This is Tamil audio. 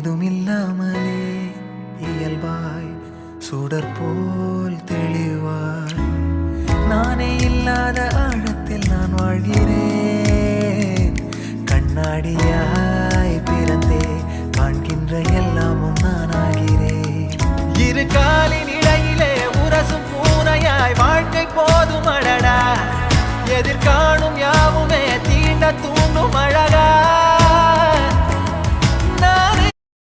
ஏதுமில்லாமலே இயல்பாய் சுடர் போல் தெளிவாய் நானே இல்லாத ஆழத்தில் நான் வாழ்கிறேன். கண்ணாடியாய் பிறந்தே காண்கின்ற எல்லாமும் நான் ஆகிறேன். இரு காலின் இடையிலே உரசும் பூனையாய் வாழ்க்கை போதும் அடடா. எதிர்காணும் யாவுமே தீண்ட தூண்டும் அழகா.